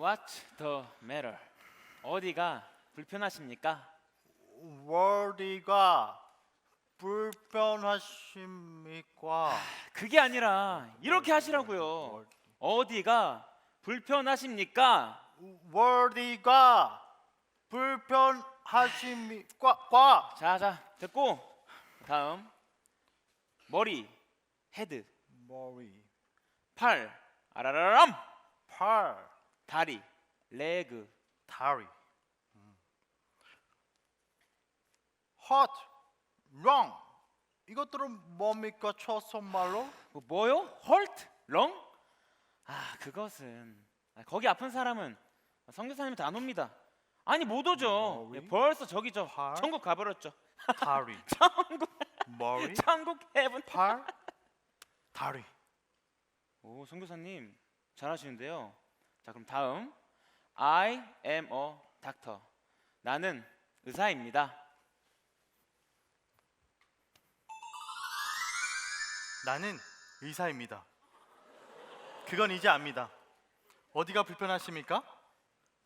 What's the matter? 어디가 불편하십니까? 어디가 불편하십니까? 그게 아니라 이렇게 하시라고요. 어디가 불편하십니까? 어디가 불편하십니까? 자, 됐고 다음 머리, 헤드, 머리, 팔, 아라라람, 팔, 다리, 레그, 다리. hot, wrong. 이것들은 뭡니까? 초선말로? 뭐요? 헐트? 렁? 그것은 거기 아픈 사람은 선교사님한테 안 옵니다. 아니 못 오죠. 머리? 벌써 저기죠. 팔? 천국 가버렸죠. 다리, 천국 머리, 천국 헤븐. 팔, 다리. 오, 선교사님 잘하시는데요. 자, 그럼 다음 I am a doctor. 나는 의사입니다. 나는 의사입니다. 그건 이제 압니다. 어디가 불편하십니까?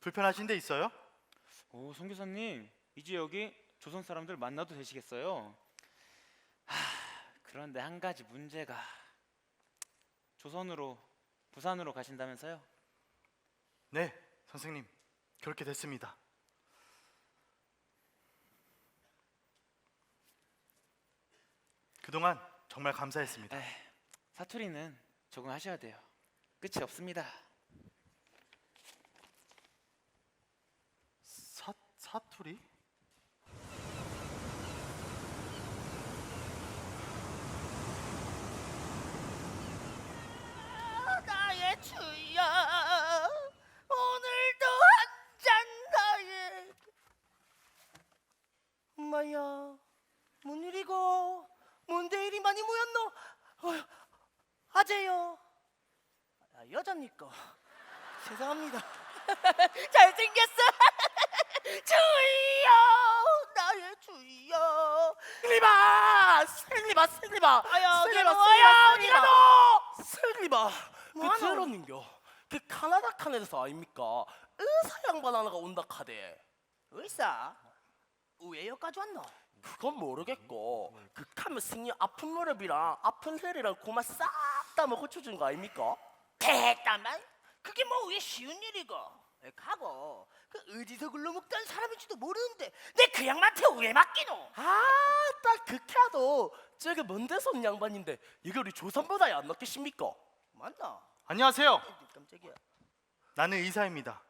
불편하신 데 있어요? 오, 선교사님 이제 여기 조선 사람들 만나도 되시겠어요? 그런데 한 가지 문제가 조선으로 부산으로 가신다면서요? 네, 선생님. 그렇게 됐습니다. 그동안 정말 감사했습니다. 사투리는 적응하셔야 돼요. 끝이 없습니다. 사투리? 나의 주여 오늘도 한잔 나의 엄마야 뭔 일이고 뭔데 이리 많이 모였노? 아재요. 여자니까 죄송합니다. 잘생겼어. 주여 나의 주여 슬리바 아야 슬리바 어디 가노? 슬리바 그 뭐하노? 들었는겨 그 카나다 칸에서 아닙니까 의사 양반 하나가 온다 카대 의사 왜 여기까지 왔노? 그건 모르겠고 그 카면 승려 아픈 무릎이랑 아픈 혈이랑 고마 싹 다 뭐 고쳐준 거 아닙니까? 됐다만 그게 뭐 왜 쉬운 일이고 가고 그 어디서 글러먹던 사람인지도 모르는데 내 그 양반한테 왜 맡기노? 딱 그캐도 저게 먼 데서 온 양반인데 이게 우리 조선보다야 안 낫겠습니까? 맞나? 안녕하세요. 깜짝이야. 나는 의사입니다.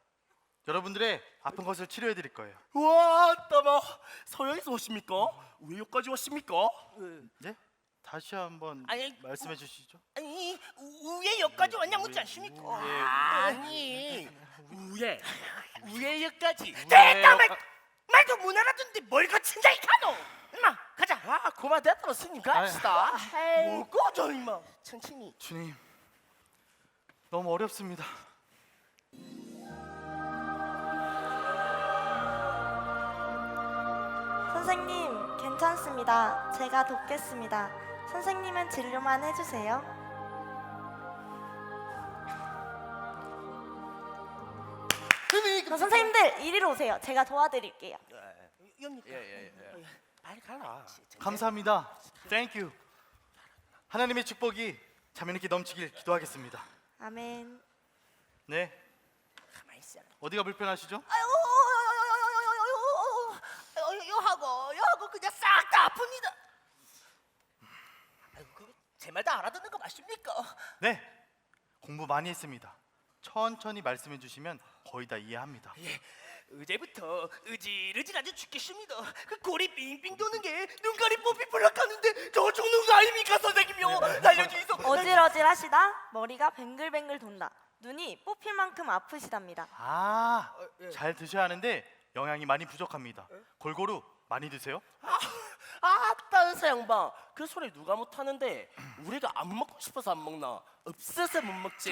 여러분들의 아픈 것을 치료해 드릴 거예요. 와, 따마 서양에서 오십니까? 왜 여기까지 왔습니까? 네? 다시 한번 아니, 말씀해 주시죠. 아니 왜 여기까지 왔냐 묻지 않습니까? 아니, 우에 여기까지. 됐다 말도 못 알아듣는데 뭘 거친다 이 카노. 임마 가자. 아, 그만 됐다 스님 갑시다. 뭐고 저 임마 천천히. 주님, 너무 어렵습니다. 선생님, 괜찮습니다. 제가 돕겠습니다. 선생님은 진료만 해주세요. 선생님들, 이리로 오세요. 제가 도와드릴게요. 엽니까? 빨리 가라. 감사합니다. Thank you. 하나님의 축복이 자매님께 넘치길 기도하겠습니다. 아멘. 네. 가만히 있어. 어디가 불편하시죠? 여하고 그냥 싹 다 아픕니다. 아이고 그거 제 말 다 알아듣는 거 맞습니까? 네. 공부 많이 했습니다. 천천히 말씀해 주시면 거의 다 이해합니다. 어제부터 으질으질하게 죽겠습니다. 그 골이 빙빙 도는 게 눈깔이 뽀삐 불락하는데 저 죽는 거 아닙니까 선생님요? 살려주이소. 어질어질하시다? 머리가 뱅글뱅글 돈다. 눈이 뽑힐 만큼 아프시답니다. 잘 드셔야 하는데 영양이 많이 부족합니다. 골고루 많이 드세요. 아따 의사 양반, 그 소리 누가 못하는데 우리가 안 먹고 싶어서 안 먹나? 없어서 못 먹지.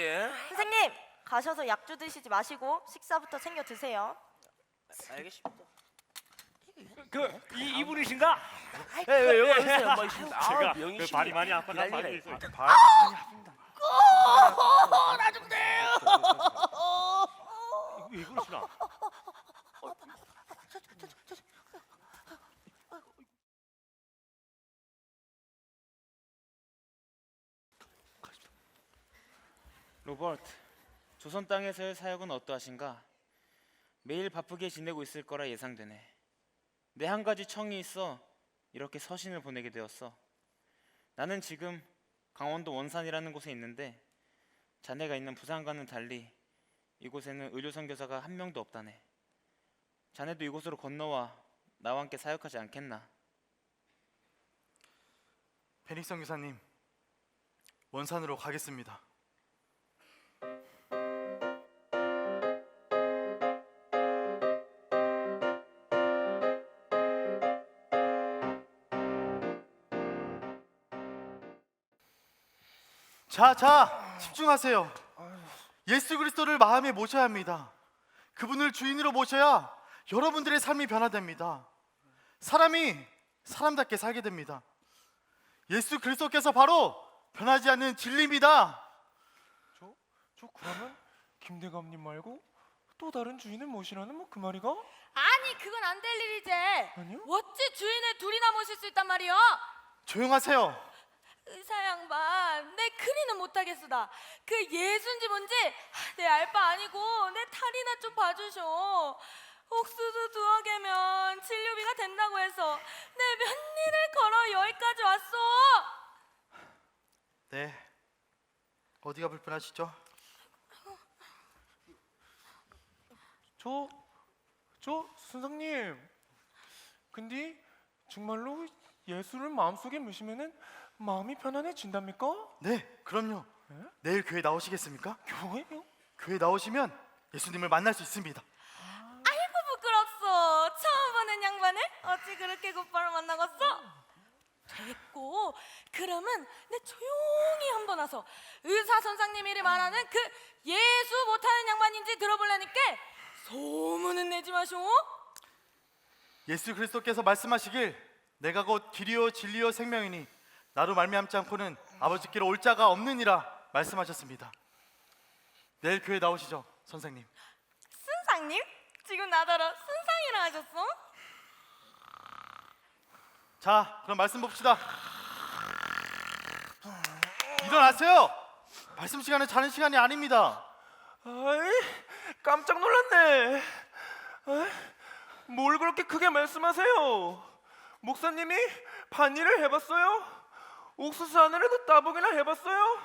선생님, 가셔서 약주 드시지 마시고 식사부터 챙겨 드세요. 알겠습니다. 이분이신가? 왜 의사 양반이십니다. 제가 명이십니다. 발이 많이 아파서 난리네. 발이 있어요. 나 좀 돼요. 왜 그러시나? 로버트, 조선 땅에서의 사역은 어떠하신가? 매일 바쁘게 지내고 있을 거라 예상되네. 내 한 가지 청이 있어 이렇게 서신을 보내게 되었어. 나는 지금 강원도 원산이라는 곳에 있는데 자네가 있는 부산과는 달리 이곳에는 의료 선교사가 한 명도 없다네. 자네도 이곳으로 건너와 나와 함께 사역하지 않겠나? 베닉 선교사님, 원산으로 가겠습니다. 자, 집중하세요. 예수 그리스도를 마음에 모셔야 합니다. 그분을 주인으로 모셔야 여러분들의 삶이 변화됩니다. 사람이 사람답게 살게 됩니다. 예수 그리스도께서 바로 변하지 않는 진리입니다. 저 그러면 김대감님 말고 또 다른 주인을 모시라는 뭐 그 말이가? 아니 그건 안 될 일이지. 아니요? 어찌 주인을 둘이나 모실 수 있단 말이오? 조용하세요. 의사 양반, 내 큰이는 못하겠수다. 그 예수인지 뭔지 내 알 바 아니고 내 탈이나 좀 봐주쇼. 옥수수 2억에면 진료비가 된다고 해서 내 몇 일을 걸어 여기까지 왔소. 네, 어디가 불편하시죠? 저 선생님, 근데 정말로 예수를 마음속에 모시면은 마음이 편안해진답니까? 네, 그럼요. 내일 교회 나오시겠습니까? 교회요? 교회 나오시면 예수님을 만날 수 있습니다. 아이고 부끄럽소. 처음 보는 양반을 어찌 그렇게 곧바로 만나겠어? 됐고, 그러면 내 조용히 한번 와서 의사 선생님이 말하는 그 예수 못하는 양반인지 들어볼라니까 소문은 내지 마쇼. 예수 그리스도께서 말씀하시길 내가 곧 길이요 진리요 생명이니 나로 말미암지 않고는 아버지께로 올 자가 없느니라 말씀하셨습니다. 내일 교회 나오시죠, 선생님. 순상님? 지금 나더러 순상이라 하셨어? 자, 그럼 말씀 봅시다. 일어나세요. 말씀 시간은 자는 시간이 아닙니다. 아이, 깜짝 놀랐네. 아이, 뭘 그렇게 크게 말씀하세요? 목사님이 반일을 해봤어요? 옥수수 하늘에도 따보기나 해봤어요?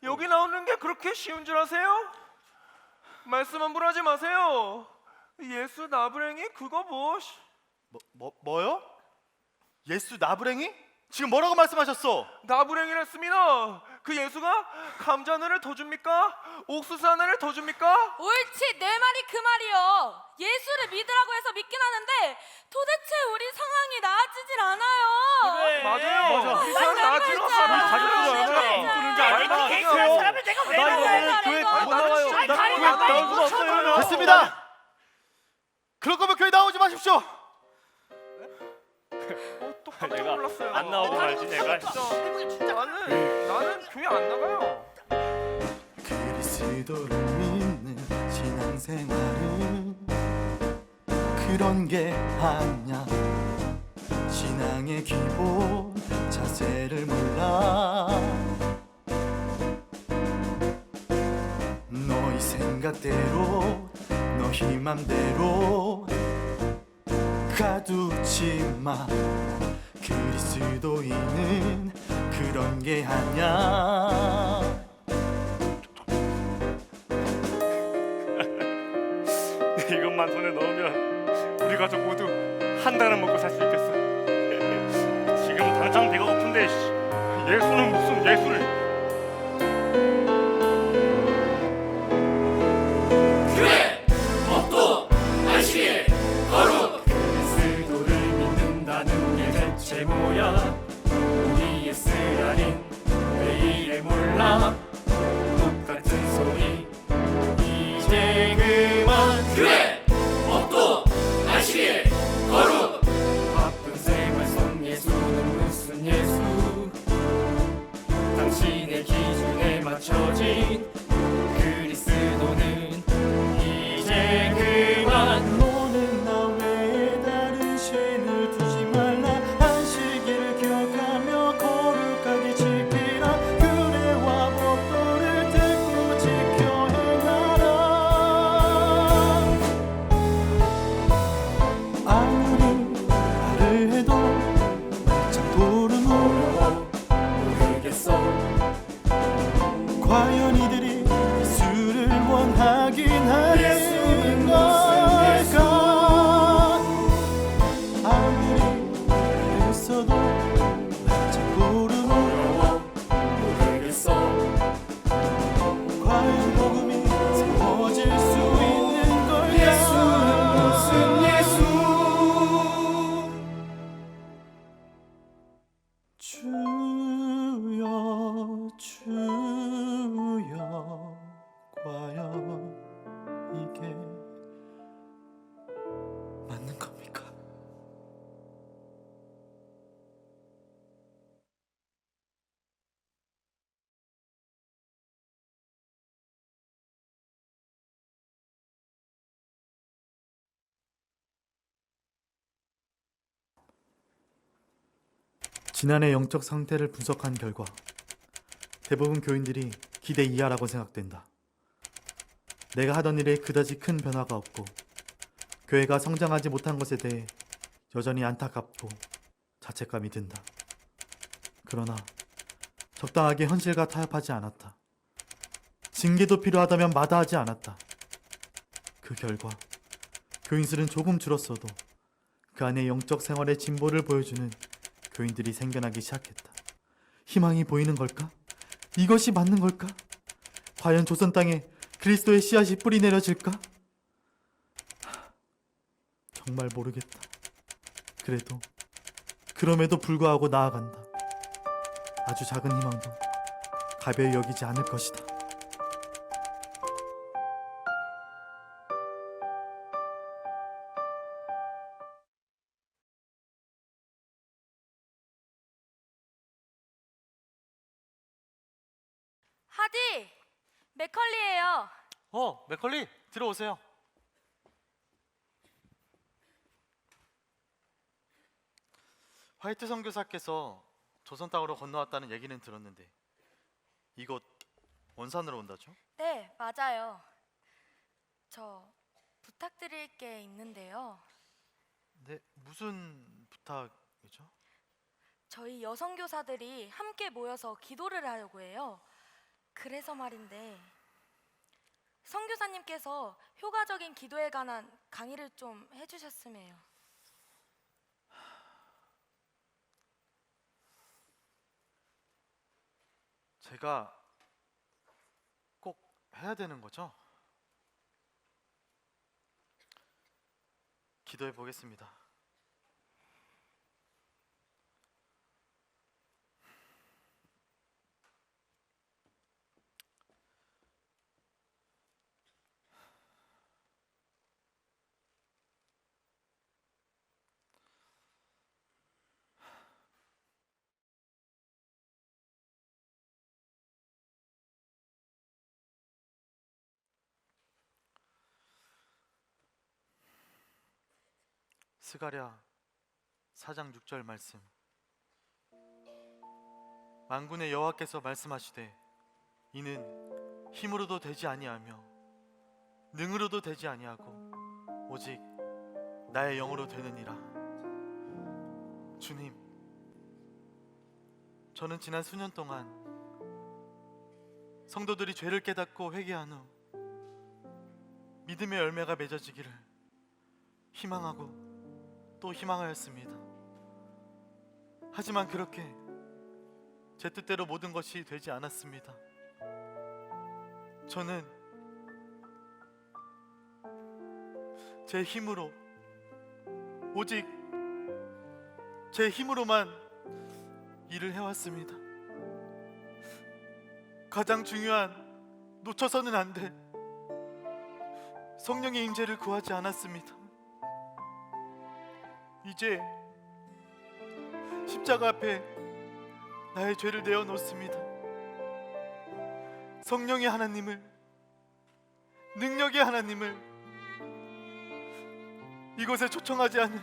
여기 나오는 게 그렇게 쉬운 줄 아세요? 말씀 함부로 하지 마세요. 예수 나부랭이 그거 뭐요? 예수 나부랭이? 지금 뭐라고 말씀하셨어? 나부랭이를 했습니다. 그 예수가 감자 하나를 더 줍니까? 옥수수 하나를 더 줍니까? 옳지, 내 말이 그 말이요. 예수를 믿으라고 해서 믿긴 하는데 도대체 우리 상황이 나아지질 않아요. 맞아요. 이 사람 나지로 사람을 내가 왜 나와요? 교회 못 나와요. 나올 수 없어요. 됐습니다. 그럴 거면 교회 나오지 마십시오. 또 깜짝 내가 놀랐어요. 안 나오고 말지, 내가. 진짜 나는 교회 안 나가요. 그리스도를 믿는 신앙생활은 그런 게 아냐. 신앙의 기본 자세를 몰라. 너희 생각대로 너희 맘대로 가두지 마. 그리스도인은 그런 게 아냐. 이것만 손에 넣으면 우리 가족 모두 한 달은 먹고 살 수 있겠어. 지금 당장 배가 고픈데 예수는 무슨 예수를? 그리스도를 믿는다는 게 대체 뭐야? 우리의 쓰라린 왜 이래 몰라? 똑같은 소리 이제 그만. 교회, 법도, 안식일, 거룩. 바쁜 생활 속 예수는 무슨 예수? 당신 과연 이들이 예수를 원하긴 하는 걸까? 아무리 그랬어도 아직 모르겠어. 과연 복음이 세워질 수 있는 걸까? 예수는 무슨 예수? 주여 주여 과연 이게 맞는 겁니까? 지난해 영적 상태를 분석한 결과 대부분 교인들이 기대 이하라고 생각된다. 내가 하던 일에 그다지 큰 변화가 없고 교회가 성장하지 못한 것에 대해 여전히 안타깝고 자책감이 든다. 그러나 적당하게 현실과 타협하지 않았다. 징계도 필요하다면 마다하지 않았다. 그 결과 교인 수는 조금 줄었어도 그 안에 영적 생활의 진보를 보여주는 교인들이 생겨나기 시작했다. 희망이 보이는 걸까? 이것이 맞는 걸까? 과연 조선 땅에 그리스도의 씨앗이 뿌리 내려질까? 정말 모르겠다. 그럼에도 불구하고 나아간다. 아주 작은 희망도 가벼이 여기지 않을 것이다. 하디, 맥컬리예요. 맥컬리 들어오세요. 화이트 선교사께서 조선 땅으로 건너왔다는 얘기는 들었는데 이곳 원산으로 온다죠? 네, 맞아요. 저 부탁드릴 게 있는데요. 네, 무슨 부탁이죠? 저희 여성 교사들이 함께 모여서 기도를 하려고 해요. 그래서 말인데 선교사님께서 효과적인 기도에 관한 강의를 좀 해주셨으면 해요. 제가 꼭 해야 되는 거죠? 기도해 보겠습니다. 스가랴 4장 6절 말씀. 만군의 여호와께서 말씀하시되 이는 힘으로도 되지 아니하며 능으로도 되지 아니하고 오직 나의 영으로 되느니라. 주님, 저는 지난 수년 동안 성도들이 죄를 깨닫고 회개한 후 믿음의 열매가 맺어지기를 희망하고 또 희망하였습니다. 하지만 그렇게 제 뜻대로 모든 것이 되지 않았습니다. 저는 제 힘으로, 오직 제 힘으로만 일을 해왔습니다. 가장 중요한, 놓쳐서는 안 돼, 성령의 임재를 구하지 않았습니다. 이제 십자가 앞에 나의 죄를 내어놓습니다. 성령의 하나님을, 능력의 하나님을 이곳에 초청하지 않은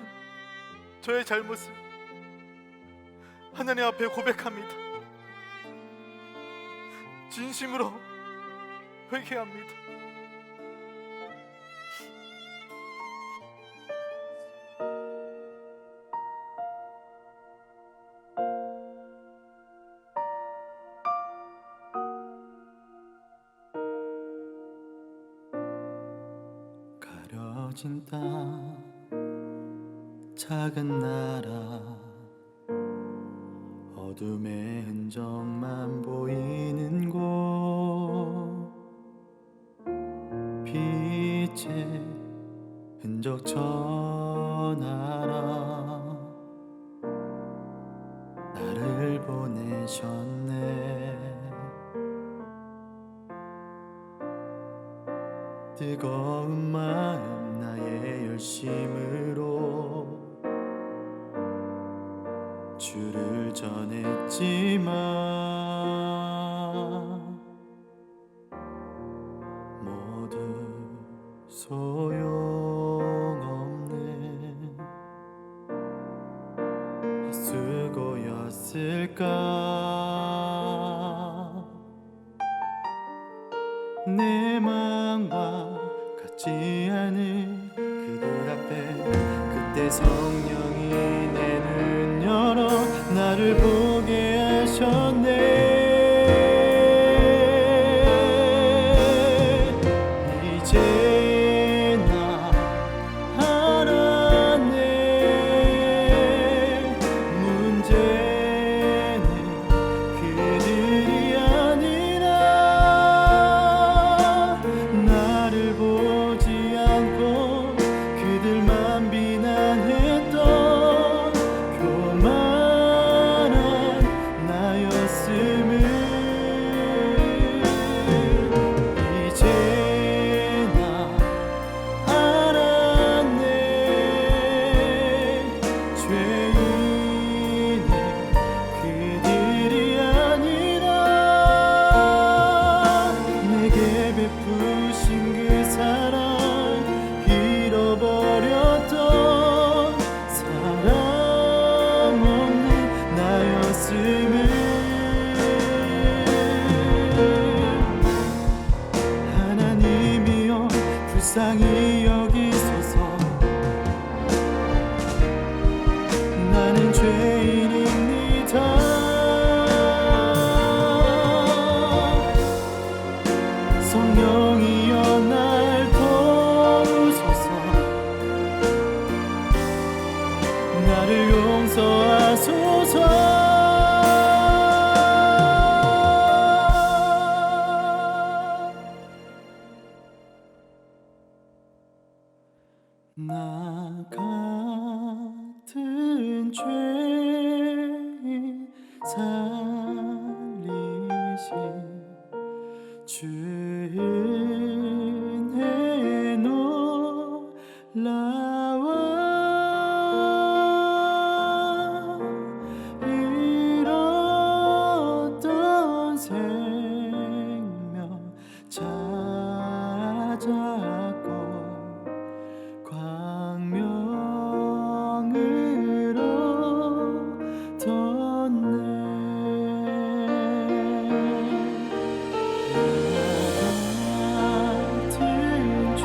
저의 잘못을 하나님 앞에 고백합니다. 진심으로 회개합니다. 멀어진 땅 작은 나라 어둠의 흔적만 보이는 곳 빛의 흔적 전하라 나를 보내셨네 뜨거운 마음 나의 열심으로 주를 전했지만 모두 소용없네 헛수고였을까 내 마음과 같지 않은 그들 앞에 그때 성령이 내 눈 열어 나를 보게 하셨네 이제 나 알았네 문제는 그들이 아니라 나를 보지 않고 그들만 비난했던 교만한 나였음을 이제 나 알았네 죄인은 그들이 아니라 내게 베푸신 그 사랑 잃어버렸던 사랑 없는 나였음을 하나님이여 불쌍히 여기소서 나는 죄인입니다 성령이여 날 도우소서 나를 용서하소서 나 같은 죄인 살리신 주 은혜 놀라워 잃었던 생명 찾았고 광명으로 뒀네 같은 죄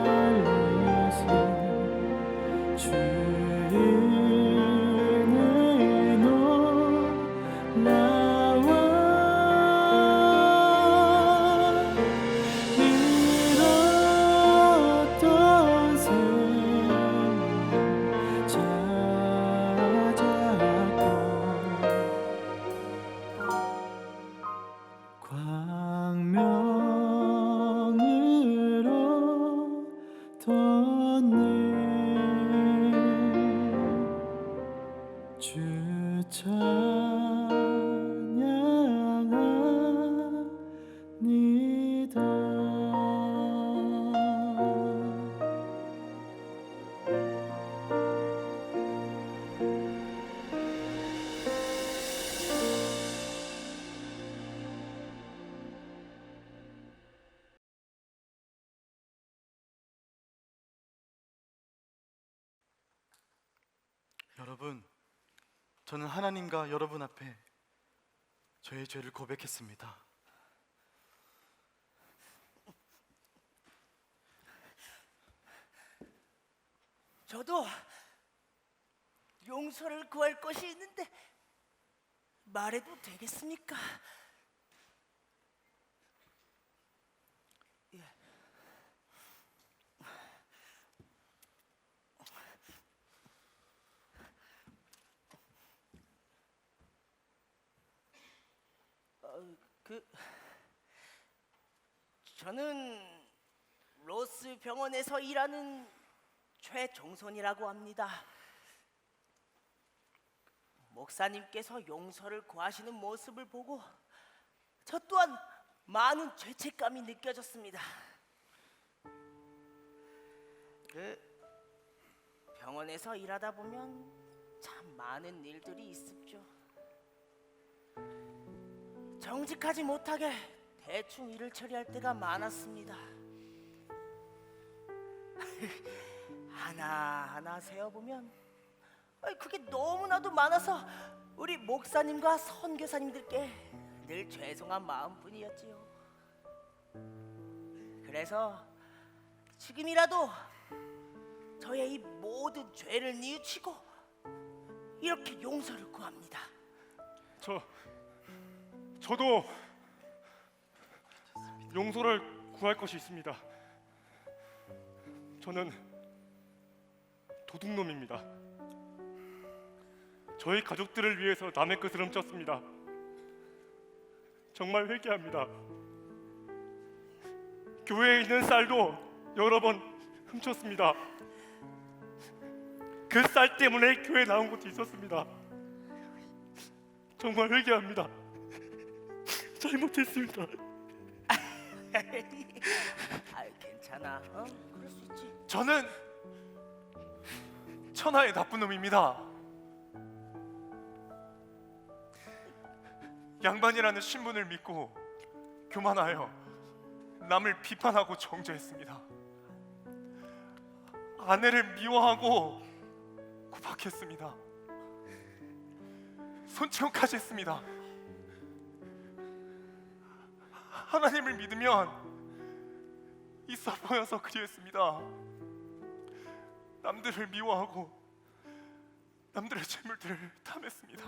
살리신 주 은혜 놀라워 잃었던 생명 찾았고 광명으로 뒀네 주 찬양합니다 여러분, 저는 하나님과 여러분 앞에 저의 죄를 고백했습니다. 저도 용서를 구할 것이 있는데 말해도 되겠습니까? 예. 저는 로스 병원에서 일하는 최종선이라고 합니다. 목사님께서 용서를 구하시는 모습을 보고 저 또한 많은 죄책감이 느껴졌습니다. 병원에서 일하다 보면 참 많은 일들이 있습죠. 정직하지 못하게 대충 일을 처리할 때가 많았습니다. 하나하나 세어보면 그게 너무나도 많아서 우리 목사님과 선교사님들께 늘 죄송한 마음뿐이었지요. 그래서 지금이라도 저의 이 모든 죄를 뉘우치고 이렇게 용서를 구합니다. 저도 용서를 구할 것이 있습니다. 저는 도둑놈입니다. 저희 가족들을 위해서 남의 것을 훔쳤습니다. 정말 회개합니다. 교회에 있는 쌀도 여러 번 훔쳤습니다. 그 쌀 때문에 교회 나온 것도 있었습니다. 정말 회개합니다. 잘못했습니다. 괜찮아. 그럴 수 있지. 저는 천하의 나쁜 놈입니다. 양반이라는 신분을 믿고 교만하여 남을 비판하고 정죄했습니다. 아내를 미워하고 구박했습니다. 손치혼까지 했습니다. 하나님을 믿으면 있어 보여서 그리했습니다. 남들을 미워하고 남들의 재물들을 탐했습니다.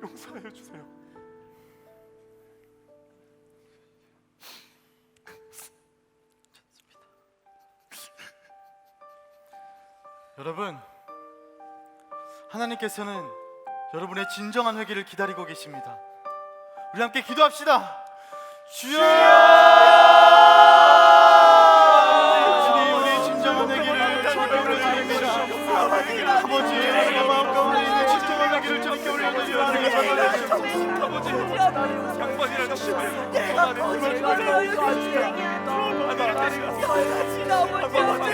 용서해 주세요. 여러분, 하나님께서는 여러분의 진정한 회개를 기다리고 계십니다. 우리 함께 기도합시다. 주여! 주님, 우리 진정한 회개를 주님께 올려드립니다. 아버지, 우리의 마음 가운데 있는 진정한 회개를 주님께 올려드립니다. 아버지, 양반이라는 신분을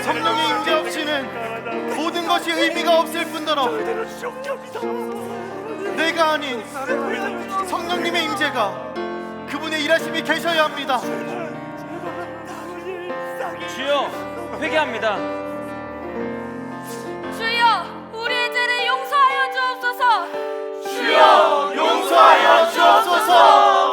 성령의 임재 없이는 모든 것이 의미가 없을 뿐더러 내가 아닌 성령님의 임재가 그분의 일하심이 계셔야 합니다. 주여, 회개합니다. 주여, 우리의 죄를 용서하여 주옵소서. 주여, 용서하여 주옵소서.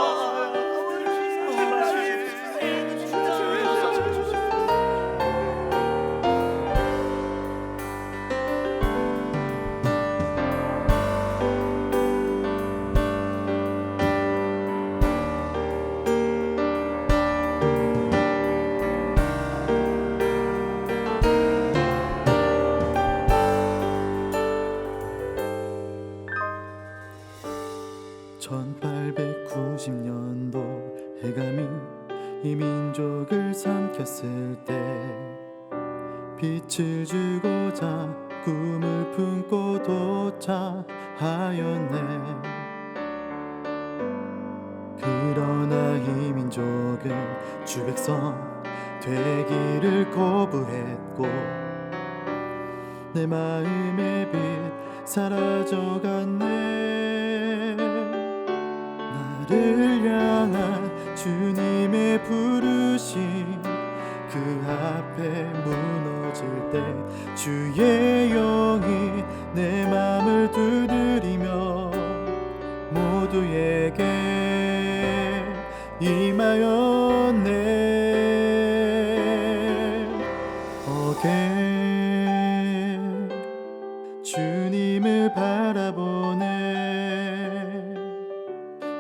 해감이 이 민족을 삼켰을 때 빛을 주고자 꿈을 품고 도착하였네. 그러나 이 민족은 주 백성 되기를 거부했고 내 마음의 빛 사라져갔네. 나를 향한 주님의 부르심 그 앞에 무너질 때 주의 영이 내 맘을 두드리며 모두에게 임하였네. 주님을 바라보네.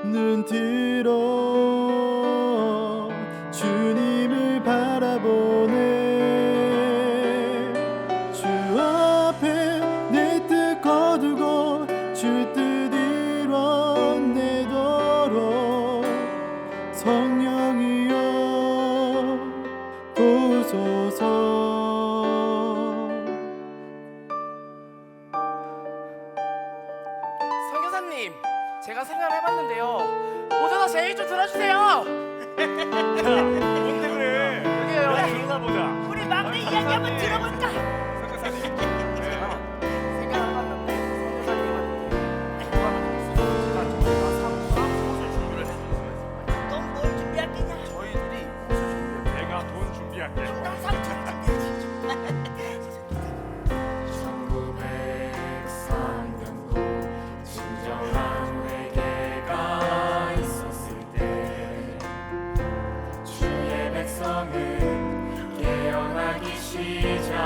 눈 들어 주님을 바라보네. 주 앞에 내 뜻 거두고 주 뜻 이뤄내도록 선생님, 제가 생각을 해봤는데요. 모두 다 제 얘기 좀 들어주세요. 뭔데 그래? 여기요. 들어나 보자. 우리 막내 이야기 한번 들어볼까? 선교사님. 생각을 해봤는데 선교사님한테 공부하면 있어서 제가 사무랑 옷을 준비를 해주는 수가 있어요. 넌 뭘 준비할 거냐? 저희들이 옷을 준비를 내가 돈 준비할게. 영상처럼 준비하지. 1903년도 진정한 회개가 있었을 때 주의 백성은 깨어나기 시작하였네.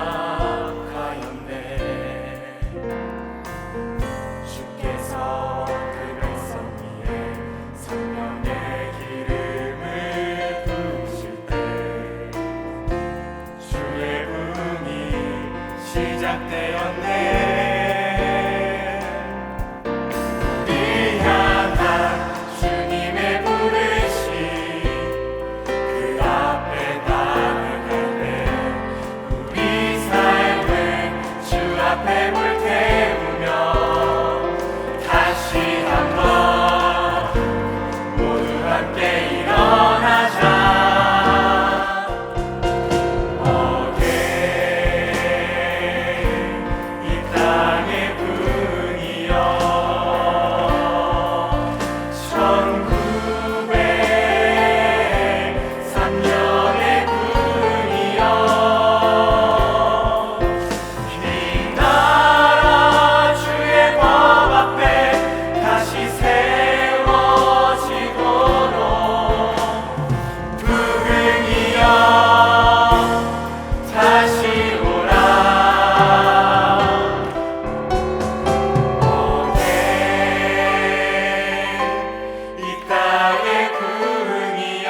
주께서 그 백성 위에 성령의 기름을 부으실 때 주의 부흥이 시작되었네. 우리 향한 주님의 부르심 그 앞에 나아갈 때 우리 삶은 주 앞에 불태우며 다시 한번 모두 함께 일어나자. 이 땅의 분이여 1903년의 분이여 이 나라 주의 법 앞에 다시 세워지도록 부흥이여 다시 오라. 이 땅의 부흥이여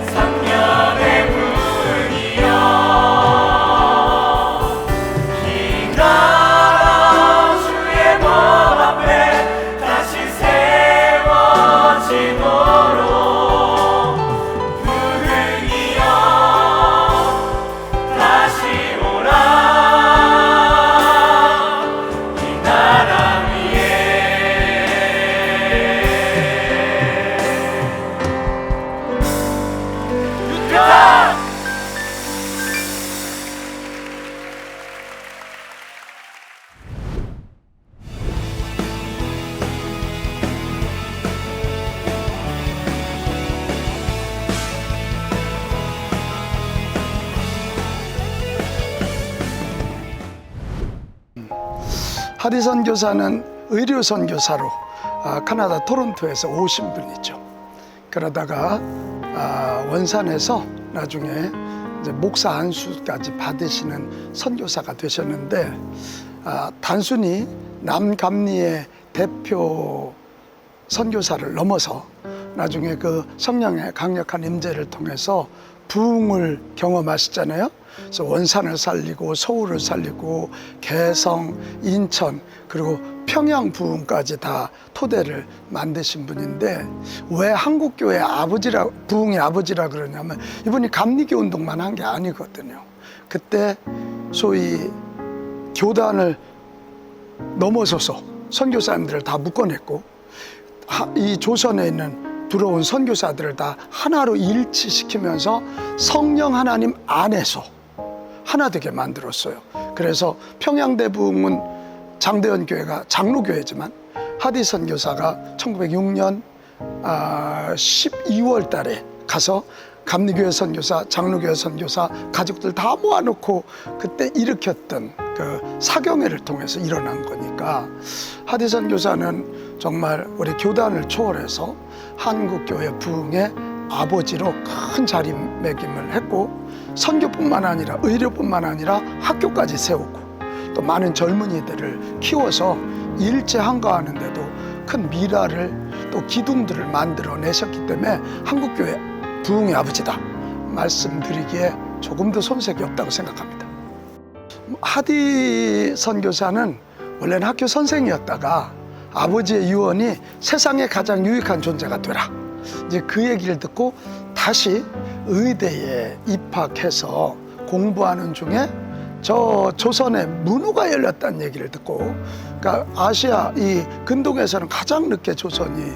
1903년의 부흥이여 이 나라 주의 법 앞에 다시 세워지도록 부흥이여 다시 오라. 이 나라 위에 유타 하디 선교사는 의료 선교사로 캐나다 토론토에서 오신 분이죠. 그러다가 원산에서 나중에 이제 목사 안수까지 받으시는 선교사가 되셨는데 단순히 남감리의 대표 선교사를 넘어서 나중에 그 성령의 강력한 임재를 통해서 부흥을 경험하시잖아요. 그래서 원산을 살리고 서울을 살리고 개성, 인천 그리고 평양 부흥까지 다 토대를 만드신 분인데 왜 한국교회 부흥의 아버지라 그러냐면 이분이 감리교 운동만 한 게 아니거든요. 그때 소위 교단을 넘어서서 선교사님들을 다 묶어냈고 이 조선에 있는 들어온 선교사들을 다 하나로 일치시키면서 성령 하나님 안에서 하나 되게 만들었어요. 그래서 평양대부흥은 장대현 교회가 장로교회지만 하디 선교사가 1906년 12월 달에 가서 감리교회 선교사, 장로교회 선교사 가족들 다 모아놓고 그때 일으켰던 그 사경회를 통해서 일어난 거니까 하디 선교사는 정말 우리 교단을 초월해서 한국교회 부흥의 아버지로 큰 자리매김을 했고 선교뿐만 아니라 의료뿐만 아니라 학교까지 세우고 또 많은 젊은이들을 키워서 일제 한가하는데도 큰 미라를 또 기둥들을 만들어내셨기 때문에 한국교회 부흥의 아버지다 말씀드리기에 조금도 손색이 없다고 생각합니다. 하디 선교사는 원래는 학교 선생이었다가 아버지의 유언이 세상에 가장 유익한 존재가 되라. 이제 그 얘기를 듣고 다시 의대에 입학해서 공부하는 중에 저 조선에 문호가 열렸다는 얘기를 듣고, 그러니까 아시아 이 근동에서는 가장 늦게 조선이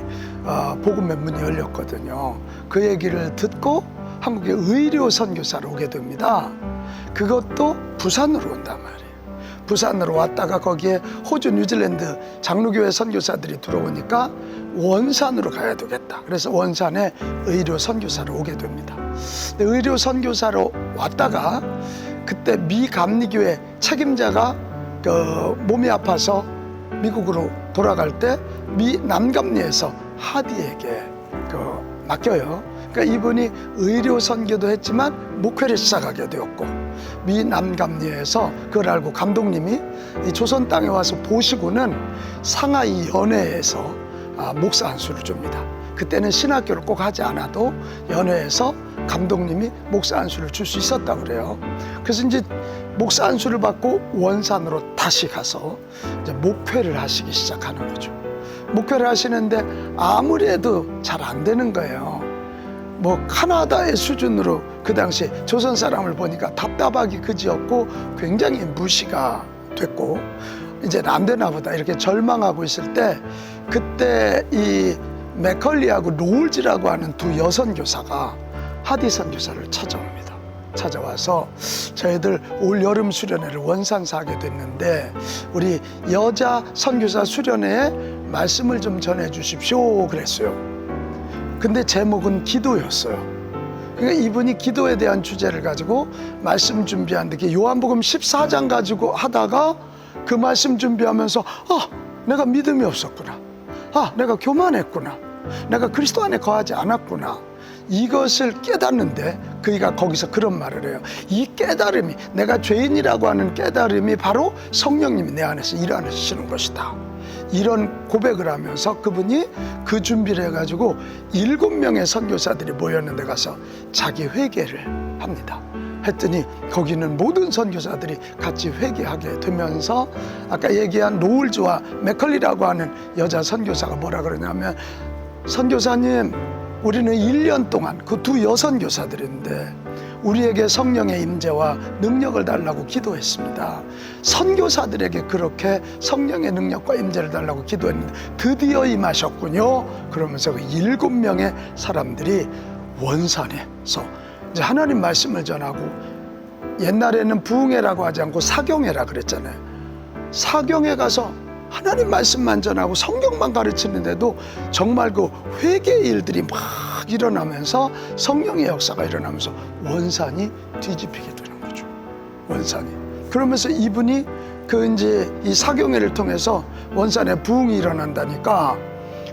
복음의 문이 열렸거든요. 그 얘기를 듣고 한국에 의료 선교사로 오게 됩니다. 그것도 부산으로 온단 말이에요. 부산으로 왔다가 거기에 호주, 뉴질랜드 장로교회 선교사들이 들어오니까 원산으로 가야 되겠다. 그래서 원산에 의료 선교사로 오게 됩니다. 근데 의료 선교사로 왔다가 그때 미 감리교회 책임자가 몸이 아파서 미국으로 돌아갈 때 미 남감리에서 하디에게 맡겨요. 그러니까 이분이 의료 선교도 했지만 목회를 시작하게 되었고, 미 남감리에서 그걸 알고 감독님이 이 조선 땅에 와서 보시고는 상하이 연회에서 목사 안수를 줍니다. 그때는 신학교를 꼭 하지 않아도 연회에서 감독님이 목사 안수를 줄 수 있었다고 그래요. 그래서 이제 목사 안수를 받고 원산으로 다시 가서 이제 목회를 하시기 시작하는 거죠. 목회를 하시는데 아무래도 잘 안 되는 거예요. 뭐 카나다의 수준으로 그 당시 조선 사람을 보니까 답답하기 그지없고 굉장히 무시가 됐고, 이제 안 되나 보다 이렇게 절망하고 있을 때, 그때 이 맥컬리하고 로울즈라고 하는 두 여선 교사가 하디 선교사를 찾아옵니다. 찾아와서 저희들 올 여름 수련회를 원산사 하게 됐는데 우리 여자 선교사 수련회에 말씀을 좀 전해 주십시오 그랬어요. 근데 제목은 기도였어요. 그러니까 이분이 기도에 대한 주제를 가지고 말씀 준비하는데 요한복음 14장 가지고 하다가 그 말씀 준비하면서 내가 믿음이 없었구나. 내가 교만했구나. 내가 그리스도 안에 거하지 않았구나. 이것을 깨닫는데 그가 거기서 그런 말을 해요. 이 깨달음이, 내가 죄인이라고 하는 깨달음이 바로 성령님이 내 안에서 일하시는 것이다. 이런 고백을 하면서 그분이 그 준비를 해가지고 7명의 선교사들이 모였는데 가서 자기 회개를 합니다. 했더니 거기는 모든 선교사들이 같이 회개하게 되면서 아까 얘기한 로울즈와 맥컬리라고 하는 여자 선교사가 뭐라 그러냐면, 선교사님, 우리는 1년 동안 그 두 여선교사들인데 우리에게 성령의 임재와 능력을 달라고 기도했습니다. 선교사들에게 그렇게 성령의 능력과 임재를 달라고 기도했는데 드디어 임하셨군요. 그러면서 그 7명의 사람들이 원산에서 이제 하나님 말씀을 전하고, 옛날에는 부흥회라고 하지 않고 사경회라 그랬잖아요. 사경회 가서 하나님 말씀만 전하고 성경만 가르치는데도 정말 그 회개의 일들이 막 일어나면서 성령의 역사가 일어나면서 원산이 뒤집히게 되는 거죠. 원산이. 그러면서 이분이 그 이제 이 사경회를 통해서 원산에 부흥이 일어난다니까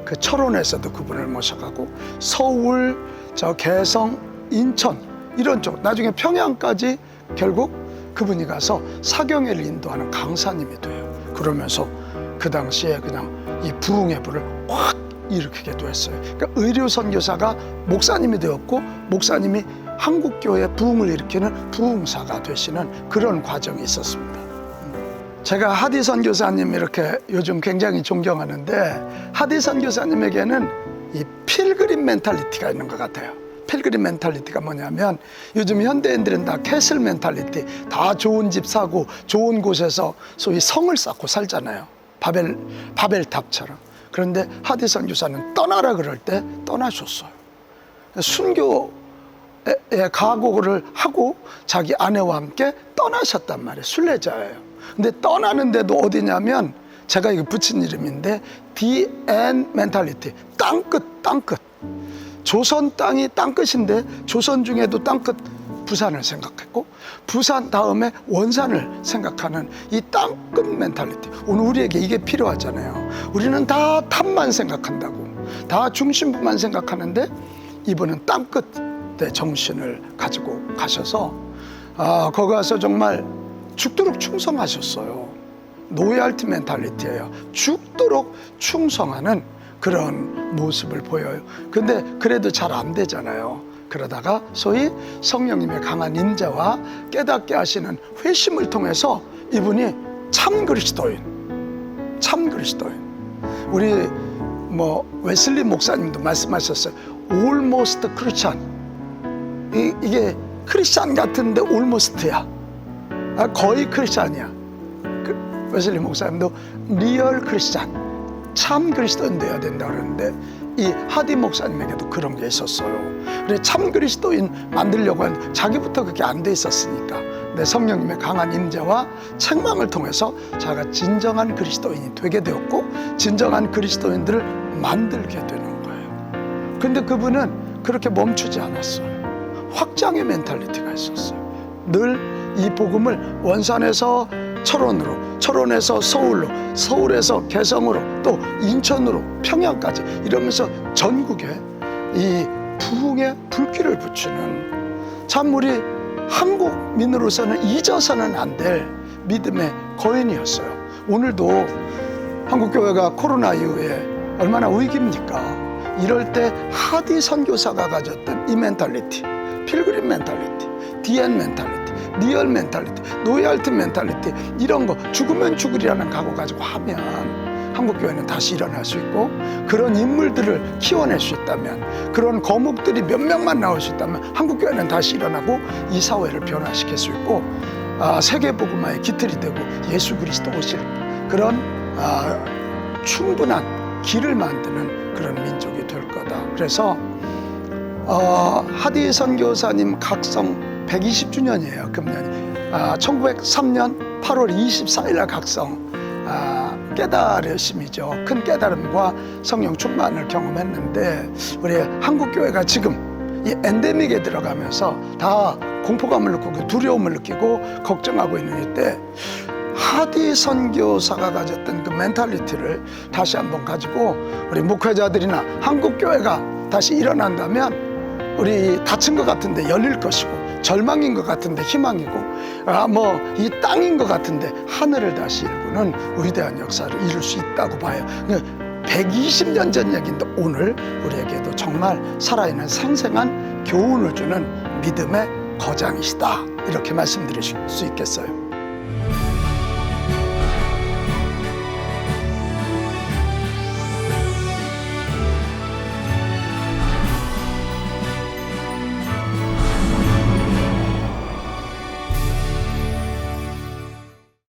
그 철원에서도 그분을 모셔가고 서울, 저 개성, 인천 이런 쪽, 나중에 평양까지 결국 그분이 가서 사경회를 인도하는 강사님이 돼요. 그러면서 그 당시에 그냥 이 부흥의 불을 확 일으키게 되었어요. 그러니까 의료 선교사가 목사님이 되었고, 목사님이 한국교회 부흥을 일으키는 부흥사가 되시는 그런 과정이 있었습니다. 제가 하디 선교사님 이렇게 요즘 굉장히 존경하는데, 하디 선교사님에게는 이 필그림 멘탈리티가 있는 것 같아요. 필그림 멘탈리티가 뭐냐면, 요즘 현대인들은 다 캐슬 멘탈리티, 다 좋은 집 사고 좋은 곳에서 소위 성을 쌓고 살잖아요. 바벨탑처럼. 그런데 하디 선교사는 떠나라 그럴 때 떠나셨어요. 순교의 각오를 하고 자기 아내와 함께 떠나셨단 말이에요. 순례자예요. 근데 떠나는데도 어디냐면, 제가 이거 붙인 이름인데 DN 멘탈리티, 땅끝, 땅끝. 조선 땅이 땅끝인데 조선 중에도 땅끝 부산을 생각했고, 부산 다음에 원산을 생각하는 이 땅끝 멘탈리티. 오늘 우리에게 이게 필요하잖아요. 우리는 다 탑만 생각한다고, 다 중심부만 생각하는데 이분은 땅끝의 정신을 가지고 가셔서 거기 가서 정말 죽도록 충성하셨어요. 노예알티 멘탈리티예요. 죽도록 충성하는 그런 모습을 보여요. 근데 그래도 잘 안 되잖아요. 그러다가 소위 성령님의 강한 임재와 깨닫게 하시는 회심을 통해서 이분이 참 그리스도인. 우리 뭐 웨슬리 목사님도 말씀하셨어요. almost 크리스찬. 이게 크리스찬 같은데 almost야. 거의 크리스찬이야. 웨슬리 목사님도 리얼 크리스찬, 참 그리스도인 돼야 된다 그러는데 이 하디 목사님에게도 그런 게 있었어요. 그래 참 그리스도인 만들려고 한 자기부터 그게 안 돼 있었으니까 내 성령님의 강한 임재와 책망을 통해서 자기가 진정한 그리스도인이 되게 되었고 진정한 그리스도인들을 만들게 되는 거예요. 근데 그분은 그렇게 멈추지 않았어요. 확장의 멘탈리티가 있었어요. 늘 이 복음을 원산에서 철원으로, 철원에서 서울로, 서울에서 개성으로, 또 인천으로, 평양까지 이러면서 전국에 이 부흥의 불길을 붙이는, 참 우리 한국민으로서는 잊어서는 안 될 믿음의 거인이었어요. 오늘도 한국교회가 코로나 이후에 얼마나 위기입니까? 이럴 때 하디 선교사가 가졌던 이 멘탈리티, 필그림 멘탈리티, 디엔 멘탈리티, 리얼 멘탈리티, 노예알트 멘탈리티, 이런 거 죽으면 죽으리라는 각오 가지고 하면 한국교회는 다시 일어날 수 있고, 그런 인물들을 키워낼 수 있다면, 그런 거목들이 몇 명만 나올 수 있다면 한국교회는 다시 일어나고 이 사회를 변화시킬 수 있고, 세계복음화의 기틀이 되고 예수 그리스도 오실 그런 충분한 길을 만드는 그런 민족이 될 거다. 그래서 하디 선교사님 각성 120주년이에요. 금년이 1903년 8월 24일 날 각성, 깨달으심이죠. 큰 깨달음과 성령 충만을 경험했는데, 우리 한국교회가 지금 이 엔데믹에 들어가면서 다 공포감을 느끼고 두려움을 느끼고 걱정하고 있는 이때, 하디 선교사가 가졌던 그 멘탈리티를 다시 한번 가지고 우리 목회자들이나 한국교회가 다시 일어난다면, 우리 닫힌 것 같은데 열릴 것이고, 절망인 것 같은데 희망이고, 이 땅인 것 같은데 하늘을 다시 일구는 위대한 역사를 이룰 수 있다고 봐요. 120년 전 얘기인데 오늘 우리에게도 정말 살아있는 생생한 교훈을 주는 믿음의 거장이시다, 이렇게 말씀드릴 수 있겠어요.